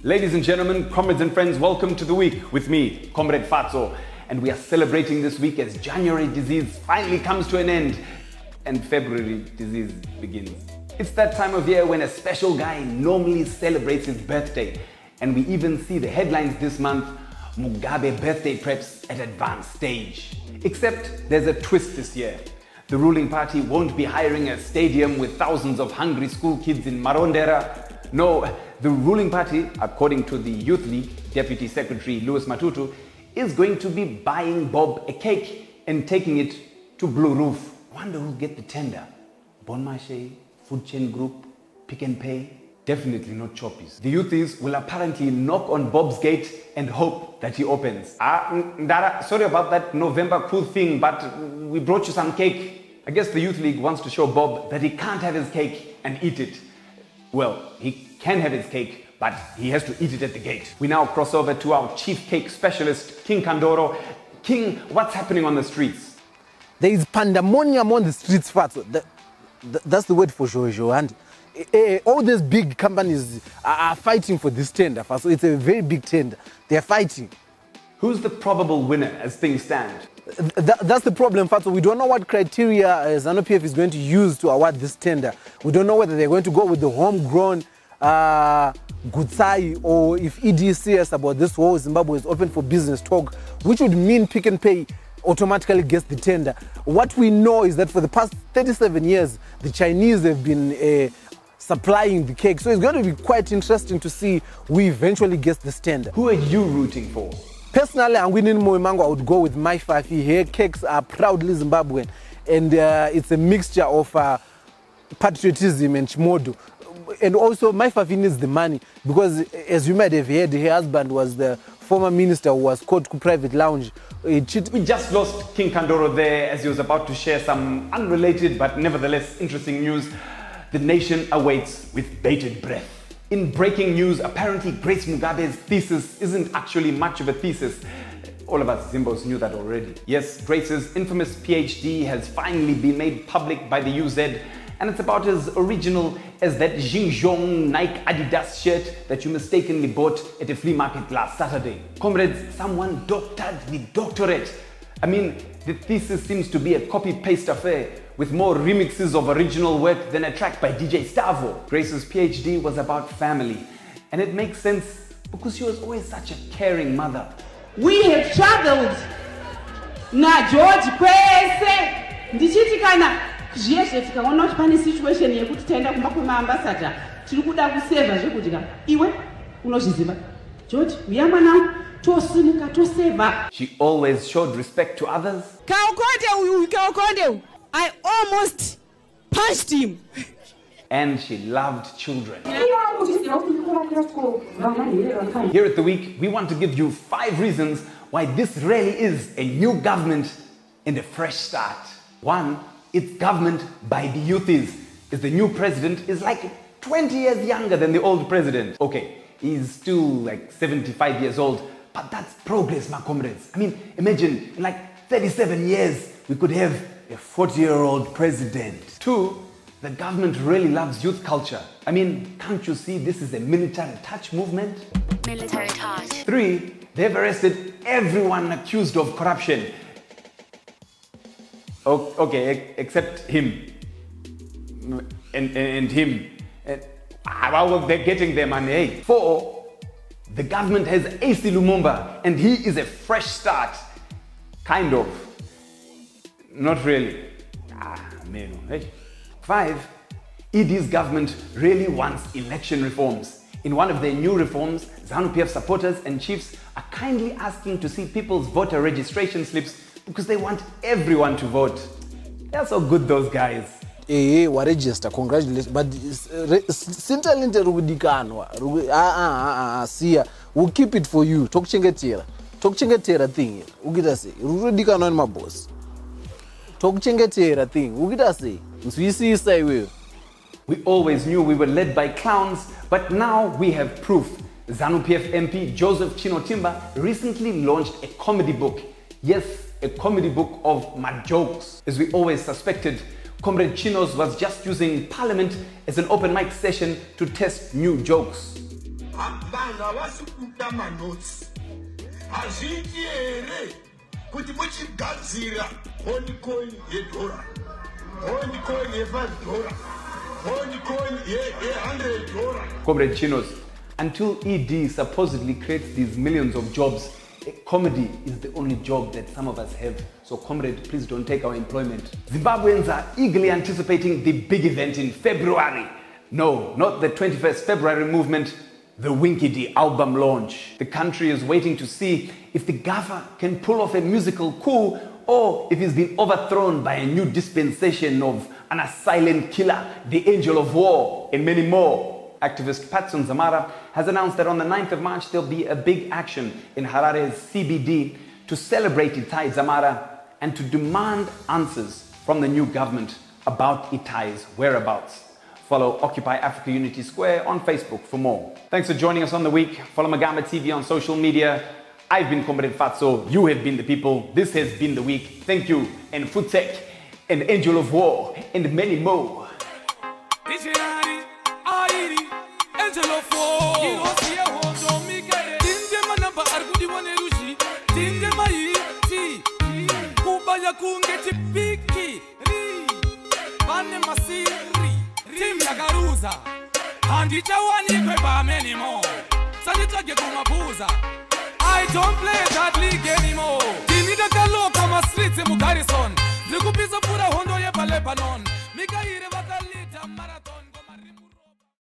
Ladies and gentlemen, comrades and friends, welcome to the week with me, Comrade Fatso. And we are celebrating this week as January disease finally comes to an end and February disease begins. It's that time of year when a special guy normally celebrates his birthday. And we even see the headlines this month, Mugabe birthday preps at advanced stage. Except there's a twist this year. The ruling party won't be hiring a stadium with thousands of hungry school kids in Marondera. No, the ruling party, according to the Youth League Deputy Secretary Louis Matutu, is going to be buying Bob a cake and taking it to Blue Roof. Wonder who'll get the tender? Bon Marché, Food Chain Group, Pick and Pay? Definitely not Choppies. The youthies will apparently knock on Bob's gate and hope that he opens. Ndara, sorry about that November cool thing, but we brought you some cake. I guess the Youth League wants to show Bob that he can't have his cake and eat it. Well, he can have his cake, but he has to eat it at the gate. We now cross over to our chief cake specialist, King Kandoro. King, what's happening on the streets? There is pandemonium on the streets, Fatso. That's the word for Jojo. And all these big companies are fighting for this tender, Fatso. It's a very big tender. They're fighting. Who's the probable winner as things stand? That's the problem, Fatso. We don't know what criteria ZANU-PF is going to use to award this tender. We don't know whether they're going to go with the homegrown Gutsai, or if ED says about this whole Zimbabwe is open for business talk, which would mean Pick and Pay automatically gets the tender. What we know is that for the past 37 years, the Chinese have been supplying the cake. So it's going to be quite interesting to see who eventually gets this tender. Who are you rooting for? Personally, I'm winning Moimango. I would go with my Fafi. Her cakes are proudly Zimbabwean, and it's a mixture of patriotism and chimodo. And also, my Fafi needs the money because, as you might have heard, her husband was the former minister who was caught to private lounge. We just lost King Kandoro there as he was about to share some unrelated but nevertheless interesting news. The nation awaits with bated breath. In breaking news, apparently Grace Mugabe's thesis isn't actually much of a thesis. All of us Zimbos knew that already. Yes, Grace's infamous PhD has finally been made public by the UZ, and it's about as original as that Xinjiang Nike Adidas shirt that you mistakenly bought at a flea market last Saturday. Comrades, someone doctored the doctorate. I mean, the thesis seems to be a copy-paste affair with more remixes of original work than a track by DJ Stavo. Grace's PhD was about family, and it makes sense because she was always such a caring mother. We have traveled na George kwese ndichiti kana zveshe tikaona kuti pane situation yekuti taenda kumba kwemaambassador tiri kuda kuseva zvekudya iwe unozviziva George uya mwana tosimuka toseva. She always showed respect to others. Kaukonde, I almost punched him. And she loved children. Here at The Week, we want to give you 5 reasons why this really is a new government and a fresh start. 1, it's government by the youthies. As the new president is like 20 years younger than the old president. Okay, he's still like 75 years old, but that's progress, MaComrades. I mean, imagine in like 37 years, we could have a 40-year-old president. 2, the government really loves youth culture. I mean, can't you see this is a military touch movement? Military touch. 3, they've arrested everyone accused of corruption. Okay, except him. And him. Well, they're getting their money. Hey. 4, the government has AC Lumumba, and he is a fresh start. Kind of. Not really. Man. Hey. 5, ED's government really wants election reforms. In one of their new reforms, ZANU-PF supporters and chiefs are kindly asking to see people's voter registration slips because they want everyone to vote. They're so good, those guys. We register, congratulations. But we'll keep it for you. Talk chengetera thing. Rudikano my boss. Talk chengetera thing. We always knew we were led by clowns, but now we have proof. ZANU-PF MP Joseph Chino Timba recently launched a comedy book. Yes, a comedy book of my jokes. As we always suspected, Comrade Chinos was just using Parliament as an open mic session to test new jokes. Vana vasikuta manotsi. Hazviti here kuti muchigadzira honeycoin $1, honeycoin $5, honeycoin $100. Comrade Chinos, until ED supposedly creates these millions of jobs, comedy is the only job that some of us have. So, comrade, please don't take our employment. Zimbabweans are eagerly anticipating the big event in February. No, not the 21st February movement, the Winky D album launch. The country is waiting to see if the gaffer can pull off a musical coup or if he's been overthrown by a new dispensation of an silent killer, the angel of war, and many more. Activist Fatso Zamara has announced that on the 9th of March there'll be a big action in Harare's CBD to celebrate Itai Zamara and to demand answers from the new government about Itai's whereabouts. Follow Occupy Africa Unity Square on Facebook for more. Thanks for joining us on The Week. Follow Mugabe TV on social media. I've been Comrade Fatso. You have been the people. This has been The Week. Thank you. And Futek, and Angel of War, and many more. Angel of War. Team Yagaruza, and it's a one year by many more. I don't play that league anymore. Tinida Kalo, Kama Streets, Mugarison. Lukupisa Pura Hondo Lebanon. Mika Ire Bakalita Marathon.